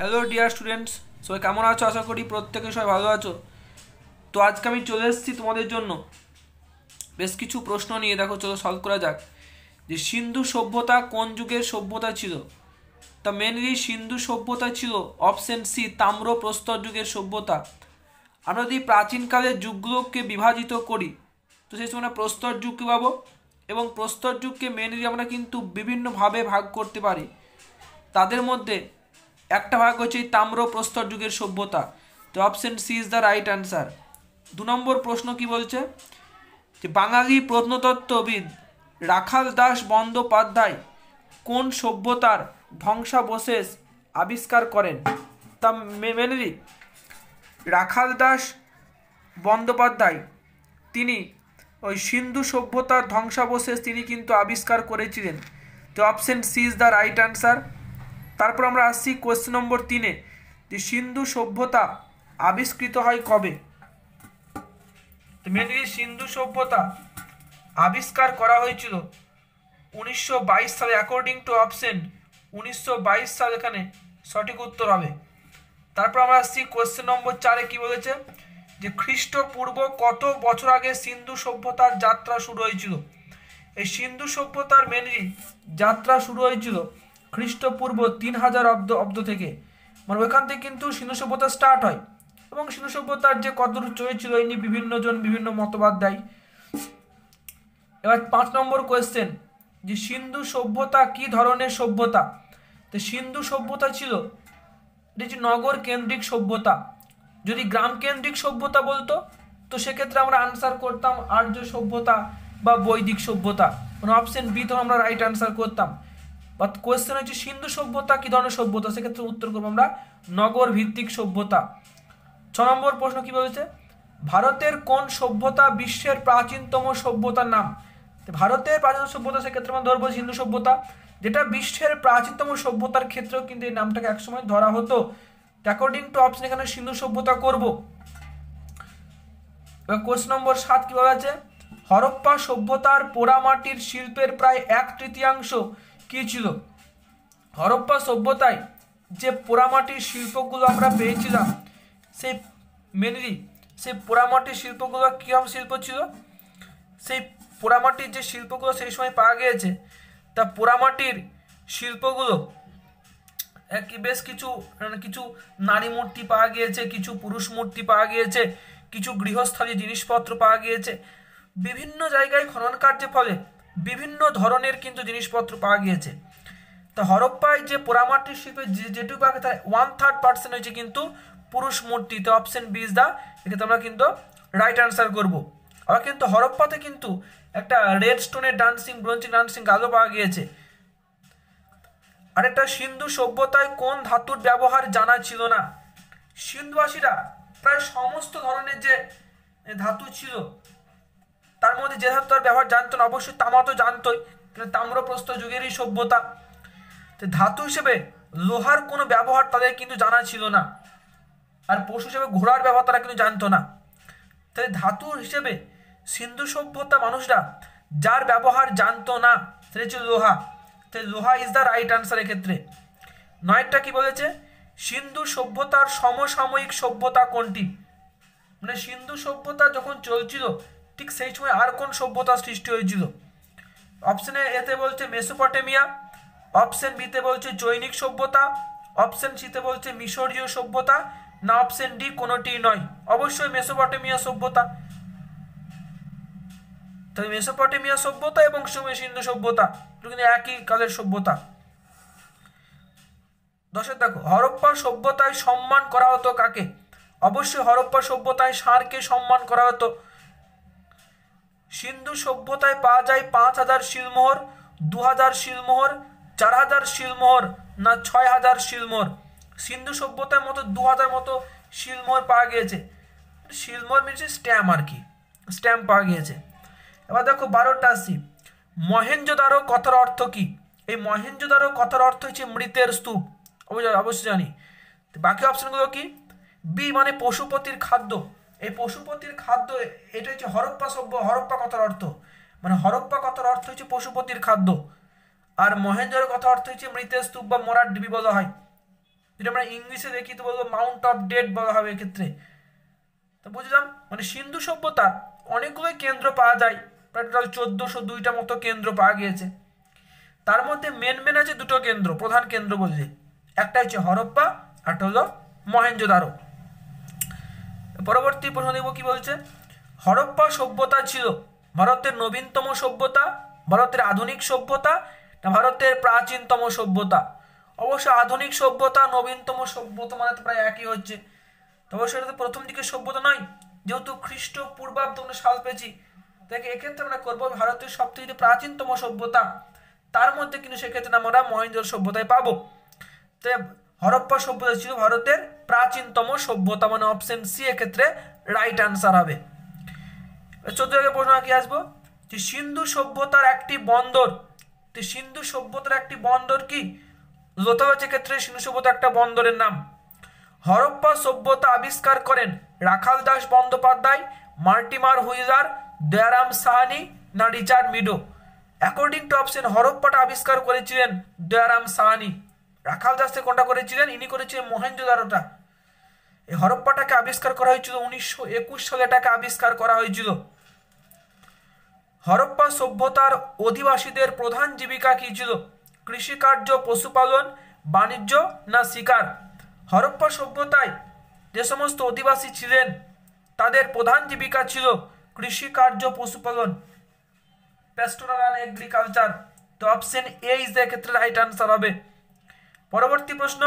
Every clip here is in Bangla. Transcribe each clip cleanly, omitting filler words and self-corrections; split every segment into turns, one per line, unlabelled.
হ্যালো ডিয়ার স্টুডেন্টস, সবাই কেমন আছো? আশা করি প্রত্যেকে সবাই ভালো আছো। তো আজকে আমি চলে এসেছি তোমাদের জন্য বেশ কিছু প্রশ্ন নিয়ে। দেখো, চলো সলভ করা যাক। যে সিন্ধু সভ্যতা কোন যুগের সভ্যতা ছিল? তা মেনলি সিন্ধু সভ্যতা ছিল অপশন সি, তাম্র প্রস্তর যুগের সভ্যতা। আমরা যদি প্রাচীনকালের যুগগুলোকে বিভাজিত করি তো সেই সময় প্রস্তর যুগকে পাবো, এবং প্রস্তর যুগকে মেনলি আমরা কিন্তু বিভিন্নভাবে ভাগ করতে পারি। তাদের মধ্যে একটা ভাগ হচ্ছে এই তাম্র প্রস্তর যুগের সভ্যতা। তো option C is the right answer. 2 নম্বর প্রশ্ন কি বলছে, যে বাঙালি প্রত্নতত্ত্ববিদ রাখাল দাস বন্দ্যোপাধ্যায় কোন সভ্যতার ধ্বংসাবশেষ আবিষ্কার করেন? তা মেনলি রাখাল দাস বন্দ্যোপাধ্যায় তিনি ওই সিন্ধু সভ্যতার ধ্বংসাবশেষ তিনি কিন্তু আবিষ্কার করেছিলেন। তো option C is the right answer. তারপর আমরা আসছি কোয়েশ্চেন নম্বর 3-এ, যে সিন্ধু সভ্যতা আবিষ্কৃত হয় কবে? মেনলি সিন্ধু সভ্যতা আবিষ্কার করা হয়েছিল 1922 সালে, অ্যাকর্ডিং টু অপশন 1922 সাল এখানে সঠিক উত্তর হবে। তারপর আমরা আসছি কোয়েশ্চেন নম্বর 4-এ, কি বলেছে, যে খ্রিস্টপূর্ব কত বছর আগে সিন্ধু সভ্যতার যাত্রা শুরু হয়েছিল? এই সিন্ধু সভ্যতার মেনলি যাত্রা শুরু হয়েছিল খ্রিস্টপূর্ব 3000 অব্দ থেকে। মানে ওইখান থেকে কিন্তু সিন্ধু সভ্যতা স্টার্ট হয়, এবং সিন্ধু সভ্যতার যে কতদূর চলেছিল এই নিয়ে বিভিন্ন জন বিভিন্ন মতবাদ দেয়। এবার 5 নম্বর কোয়েশ্চেন, যে সিন্ধু সভ্যতা কি ধরনের সভ্যতা? তো সিন্ধু সভ্যতা ছিল এটি হচ্ছে নগর কেন্দ্রিক সভ্যতা। যদি গ্রাম কেন্দ্রিক সভ্যতা বলতো তো সেক্ষেত্রে আমরা আনসার করতাম আর্য সভ্যতা বা বৈদিক সভ্যতা, মানে অপশন বি তো আমরা রাইট আনসার করতাম। বাট কোয়েশ্চেন হচ্ছে সিন্ধু সভ্যতা কি ধরনের সভ্যতা, সেক্ষেত্রে উত্তর করবো আমরা নগর ভিত্তিক সভ্যতা। 6 নম্বর প্রশ্ন কি বলেছে, ভারতের কোন সভ্যতা বিশ্বের প্রাচীনতম সভ্যতার নাম? ভারতের প্রাচীন সভ্যতা সেক্ষেত্রে আমরা ধরবো সিন্ধু সভ্যতা, যেটা বিশ্বের প্রাচীনতম সভ্যতার ক্ষেত্রেও কিন্তু এই নামটাকে একসময় ধরা হতো। অ্যাকর্ডিং টু অপশন এখানে সিন্ধু সভ্যতা করব। এবার কোশ্চেন নম্বর 7 কি বলা আছে, হরপ্পা সভ্যতার পোড়ামাটির শিল্পের প্রায় 1/3 কি ছিল? হরপ্পা সভ্যতায় যে পোড়ামাটির শিল্পগুলো আমরা পেয়েছিলাম সেই মেনলি সেই পোড়ামাটির শিল্পগুলো কীরকম শিল্প ছিল? সেই পোড়ামাটির যে শিল্পগুলো সেই সময় পাওয়া গিয়েছে, তা পোড়ামাটির শিল্পগুলো বেশ কিছু কিছু নারী মূর্তি পাওয়া গিয়েছে, কিছু পুরুষ মূর্তি পাওয়া গিয়েছে, কিছু গৃহস্থালী জিনিসপত্র পাওয়া গিয়েছে। বিভিন্ন জায়গায় খনন কার্যের ফলে বিভিন্ন ধরনের কিন্তু জিনিসপত্র পাওয়া গিয়েছে। তা হরপ্পায় যে পোড়ামাটির শিল্পে যেটুকু পাওয়া গেছে 1/3% হয়েছে কিন্তু পুরুষ মূর্তি। তো অপশন বি ইজ দা, এক্ষেত্রে আমরা কিন্তু রাইট আনসার করব। আবার কিন্তু হরপ্পাতে কিন্তু একটা রেড স্টোনের ডান্সিং ব্রোঞ্জ ডান্সিং গাছও পাওয়া গিয়েছে। আরেকটা, সিন্ধু সভ্যতায় কোন ধাতুর ব্যবহার জানা ছিল না? সিন্ধুবাসীরা প্রায় সমস্ত ধরনের যে ধাতু ছিল তার মধ্যে যে ধাতুর ব্যবহার জানতো না, অবশ্যই তামা তো জানতোই, তাম্রপ্রস্তর যুগেরই সভ্যতা। তো ধাতু হিসেবে লোহার কোনো ব্যবহার তাদের কিন্তু জানা ছিল না, আর পশু হিসেবে ঘোড়ার ব্যবহার তারা কিন্তু জানতো না। তাই ধাতু হিসেবে সিন্ধু সভ্যতা মানুষরা যার ব্যবহার জানতো না সেটা হচ্ছে লোহা। তাই লোহা ইজ দ্য রাইট আনসার এক্ষেত্রে। 9টা কি বলেছে, সিন্ধু সভ্যতার সমসাময়িক সভ্যতা কোনটি? মানে সিন্ধু সভ্যতা যখন চলছিল ঠিক সেই সময় আর কোন সভ্যতা সৃষ্টি হয়েছিল? অপশন এতে বলছে মেসোপটেমিয়া, অপশন বিতে বলছে জৈনিক সভ্যতা, অপশন সিতে বলছে মিশরীয় সভ্যতা, না অপশন ডি কোনোটি নয়। অবশ্যই মেসোপটেমিয়া সভ্যতা। তাই মেসোপটেমিয়া সভ্যতা এবং সিন্ধু সভ্যতা কিন্তু একই কালের সভ্যতা। 10 দেখো, হরপ্পা সভ্যতায় সম্মান করা হতো কাকে? অবশ্যই হরপ্পা সভ্যতায় ষাঁড়কে সম্মান করা হতো। সিন্ধু সভ্যতায় পাওয়া যায় 5000 শিলমোহর, 2000 শিলমোহর, 4000 শিলমোহর, না 6000 শিলমোহর? সিন্ধু সভ্যতার মতো 2000 মতো শিলমোহর পাওয়া গিয়েছে। শিলমোহর মিনস স্ট্যাম্প, আর কি স্ট্যাম্প পাওয়া গিয়েছে। এবার দেখো 12টা আসি, মহেঞ্জোদারো কথার অর্থ কি? এই মহেঞ্জোদারো কথার অর্থ হচ্ছে মৃতের স্তূপ, অবশ্যই জানি। বাকি অপশনগুলো কি? বি মানে পশুপতির খাদ্য। এই পশুপতির খাদ্য এটা হচ্ছে হরপ্পা কথার অর্থ, মানে হরপ্পা কথার অর্থ হচ্ছে পশুপতির খাদ্য। আর মহেঞ্জোদারো কথার অর্থ হচ্ছে মৃতের স্তূপ বা মরার ডিবি বলা হয়। যেটা আমরা ইংলিশে দেখি তো বলবো মাউন্ট অফ ডেড বলা হবে এক্ষেত্রে। তো বুঝলাম মানে সিন্ধু সভ্যতা অনেকগুলোই কেন্দ্র পাওয়া যায়, প্রায় টোটাল 1402টা মতো কেন্দ্র পাওয়া গিয়েছে। তার মধ্যে মেন আছে দুটো কেন্দ্র, প্রধান কেন্দ্র বললে, একটা হচ্ছে হরপ্পা আর একটা হলো মহেঞ্জোদারো। পরবর্তী প্রশ্ন দেখব কি বলছে। হরপ্পা সভ্যতা ছিল ভারতের নবীনতম সভ্যতা, ভারতের আধুনিক সভ্যতা না ভারতের প্রাচীনতম সভ্যতা? অবশ্য আধুনিক সভ্যতা নবীনতম সভ্যতা মানে তো প্রায় একই হচ্ছে। তো অবশ্যই এটা তো প্রথম দিকের সভ্যতা নয়, যেহেতু খ্রিস্ট পূর্বাব্দ আমরা সাল পেয়েছি, তাকে এক্ষেত্রে আমরা করবো ভারতের সবথেকে প্রাচীনতম সভ্যতা, তার মধ্যে কিন্তু সেক্ষেত্রে আমরা মহেঞ্জোদারো সভ্যতায় পাবো। তো হরপ্পা সভ্যতা ছিল ভারতের প্রাচীনতম সভ্যতা, মানে অপশন সি এক্ষেত্রে রাইট আনসার হবে। 14 প্রশ্ন কি আসবো যে সিন্ধু সভ্যতার একটি বন্দর, তো সিন্ধু সভ্যতার একটি বন্দর কি? লোথাল হচ্ছে ক্ষেত্রে সিন্ধু সভ্যতার একটা বন্দরের নাম। হরপ্পা সভ্যতা আবিষ্কার করেন রাখাল দাস বন্দ্যোপাধ্যায়, মার্টিমার হুইলার, দয়ারাম সাহানি না Richard Meadow? According to option হরপ্পাটা আবিষ্কার করেছিলেন দয়ারাম সাহানি। রাখাল দাস কোনটা করেছিলেন? ইনি করেছিলেন মহেঞ্জোদারোটা। এই হরপ্পাটাকে আবিষ্কার করা হয়েছিল 1921 সালে, এটাকে আবিষ্কার করা হয়েছিল। হরপ্পা সভ্যতার অধিবাসীদের প্রধান জীবিকা কি ছিল? কৃষিকার্য, পশুপালন, বাণিজ্য না শিকার? হরপ্পা সভ্যতায় যে সমস্ত অধিবাসী ছিলেন তাদের প্রধান জীবিকা ছিল কৃষিকার্য, পশুপালন, প্যাস্টোরাল এগ্রিকালচার। তো অপশন এ ইজ এর ক্ষেত্রে রাইট আনসার হবে। পরবর্তী প্রশ্ন,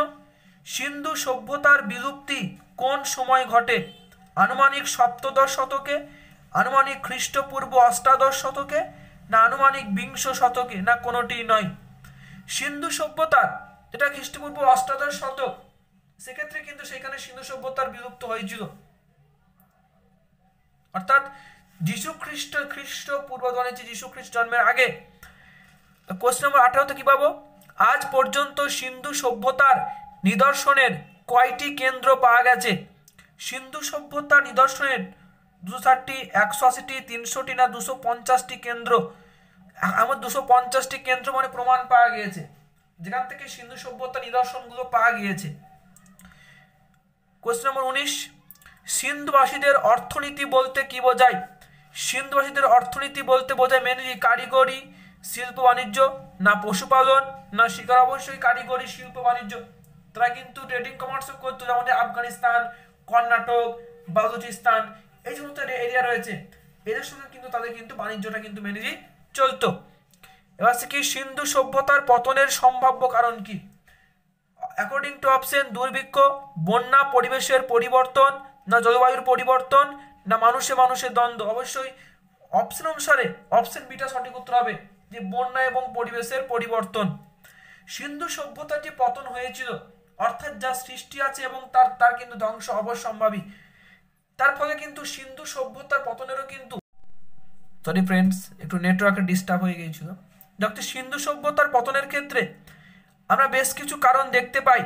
সিন্ধু সভ্যতার বিলুপ্তি কোন সময় ঘটে? আনুমানিক সপ্তদশ শতকে, আনুমানিক খ্রিস্টপূর্ব অষ্টাদশ শতকে না আনুমানিক বিংশ শতকে না কোনোটি নয়? সিন্ধু সভ্যতার যেটা খ্রিস্টপূর্ব অষ্টাদশ শতক, সেক্ষেত্রে কিন্তু সেখানে সিন্ধু সভ্যতার বিলুপ্ত হয়েছিল, অর্থাৎ খ্রিস্টপূর্ব যীশু খ্রিস্ট জন্মের আগে। কোশ্চেন নম্বর 18 কি পাবো? আজ পর্যন্ত সিন্ধু সভ্যতার নিদর্শনের কয়টি কেন্দ্র পাওয়া গেছে? সিন্ধু সভ্যতার নিদর্শনের 260টি, 180টি, 300টি না 250টি কেন্দ্র? আমার 250টি কেন্দ্র মানে প্রমাণ পাওয়া গিয়েছে যেখান থেকে সিন্ধু সভ্যতার নিদর্শনগুলো পাওয়া গিয়েছে। কোশ্চেন নম্বর 19, সিন্ধুবাসীদের অর্থনীতি বলতে কি বোঝায়? সিন্ধুবাসীদের অর্থনীতি বলতে বোঝায় মেনলি কারিগরি, শিল্প বাণিজ্য না পশুপালন না শিকার? অবশ্যই কারিগরি, শিল্প বাণিজ্য। তারা কিন্তু ট্রেডিং কমার্সও করতো, যেমন আফগানিস্তান, কর্ণাটক, বালুচিস্তান, এই সমস্ত এরিয়া রয়েছে, এদের সঙ্গে কিন্তু তাদের কিন্তু বাণিজ্যটা কিন্তু মেনলি চলতো। এবার কি সিন্ধু সভ্যতার পতনের সম্ভাব্য কারণ কি? অ্যাকর্ডিং টু অপশন দুর্ভিক্ষ, বন্যা, পরিবেশের পরিবর্তন না জলবায়ুর পরিবর্তন না মানুষে দ্বন্দ্ব? অবশ্যই অপশন অনুসারে অপশন বিটা সঠিক উত্তর হবে, যে বন্যা এবং পরিবেশের পরিবর্তন। সিন্ধু সভ্যতার যে পতন হয়েছিল, অর্থাৎ যা সৃষ্টি আছে এবং তার কিন্তু ধ্বংস অবশ্যম্ভাবী, তার ফলে কিন্তু সিন্ধু সভ্যতার পতনেরও কিন্তু, সরি ফ্রেন্ডস একটু নেটওয়ার্কের ডিস্টার্ব হয়ে গিয়েছিল। যখন সিন্ধু সভ্যতার পতনের ক্ষেত্রে আমরা বেশ কিছু কারণ দেখতে পাই,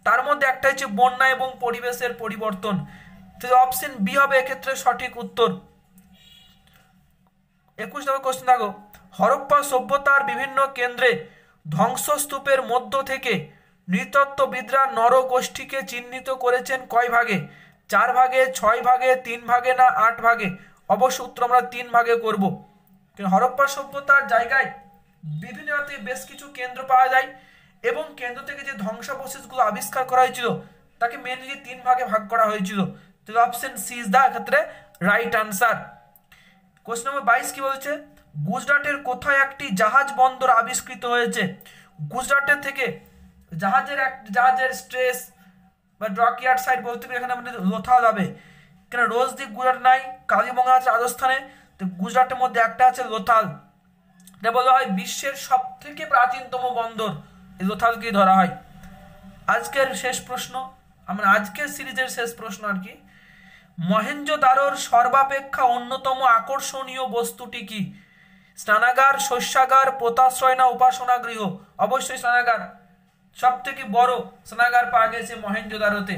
তার মধ্যে একটা হচ্ছে বন্যা এবং পরিবেশের পরিবর্তন। তো অপশন বি হবে এক্ষেত্রে সঠিক উত্তর। 21 নম্বর কোশ্চেন দেখো, হরপ্পা সভ্যতার বিভিন্ন কেন্দ্রে ধ্বংসস্তূপের মধ্য থেকে নৃতত্ত্ববিদরা নরগোষ্ঠীকে চিহ্নিত করেছেন কয় ভাগে? 4 ভাগে, 6 ভাগে, 3 ভাগে না 8 ভাগে? অবশ্য উত্তর আমরা 3 ভাগে করব। হরপ্পা সভ্যতার জায়গায় বিভিন্ন বেশ কিছু কেন্দ্র পাওয়া যায় এবং কেন্দ্র থেকে যে ধ্বংসাবশেষগুলো আবিষ্কার করা হয়েছিল তাকে মেনলি 3 ভাগে ভাগ করা হয়েছিল। তো অপশন সি ইজ দা ক্ষেত্রে রাইট আনসার। কোশ্চেন নম্বর 22 কি বলছে? গুজরাটের কোথায় একটি জাহাজ বন্দর আবিষ্কৃত হয়েছে? গুজরাটের থেকে জাহাজের স্ট্রেস বা ডকইয়ার্ড সাইট বলতে গেলে এখানে আমাদের লোথাল হবে, কেন রোজদ্বীপ গুজরাট নাই, কালিমঙ্গা আছে রাজস্থানে, তো গুজরাটের মধ্যে একটা আছে লোথাল। এটা বলা হয় বিশ্বের সব থেকে প্রাচীনতম বন্দর, এই লোথালকেই ধরা হয়। আজকের শেষ প্রশ্ন, আমরা আজকের সিরিজের শেষ প্রশ্ন আর কি, মহেঞ্জোদারোর সর্বাপেক্ষা অন্যতম আকর্ষণীয় বস্তুটি কি? স্নানাগার, শস্যাগার, পোতাশ্রয় না উপাসনা গৃহ? অবশ্যই স্নানাগার, সব থেকে বড় স্নানাগার পাওয়া গেছে মহেঞ্জোদারোতে।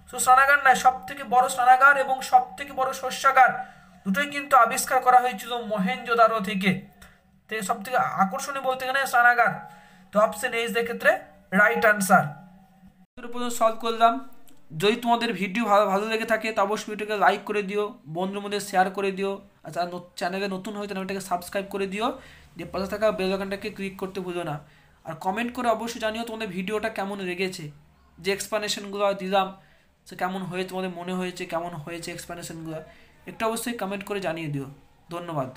তো স্নানাগার নয়, সব থেকে বড় স্নানাগার এবং সব থেকে বড় শস্যাগার দুটোই কিন্তু আবিষ্কার করা হয়েছিল মহেঞ্জোদারো থেকে। তো সব থেকে আকর্ষণীয় বলতে গেলে স্নানাগার। তো অপশন এ ইজ এর ক্ষেত্রে রাইট আনসার। পর্যন্ত সলভ করলাম। যদি তোমাদের ভিডিও ভালো লেগে থাকে তো অবশ্যই ভিডিওটাকে লাইক করে দিও, বন্ধুর মধ্যে শেয়ার করে দিও, আর যারা চ্যানেলে নতুন হয় চ্যানেলটাকে সাবস্ক্রাইব করে দিও, যে পাশে থাকা বেল আইকনটাকে ক্লিক করতে ভুলো না। আর কমেন্ট করে অবশ্যই জানিও তোমাদের ভিডিওটা কেমন লেগেছে, যে এক্সপ্লানেশনগুলো দিলাম সে কেমন হয়েছে, তোমাদের মনে হয়েছে কেমন হয়েছে এক্সপ্লানেশনগুলো, একটু অবশ্যই কমেন্ট করে জানিয়ে দিও। ধন্যবাদ।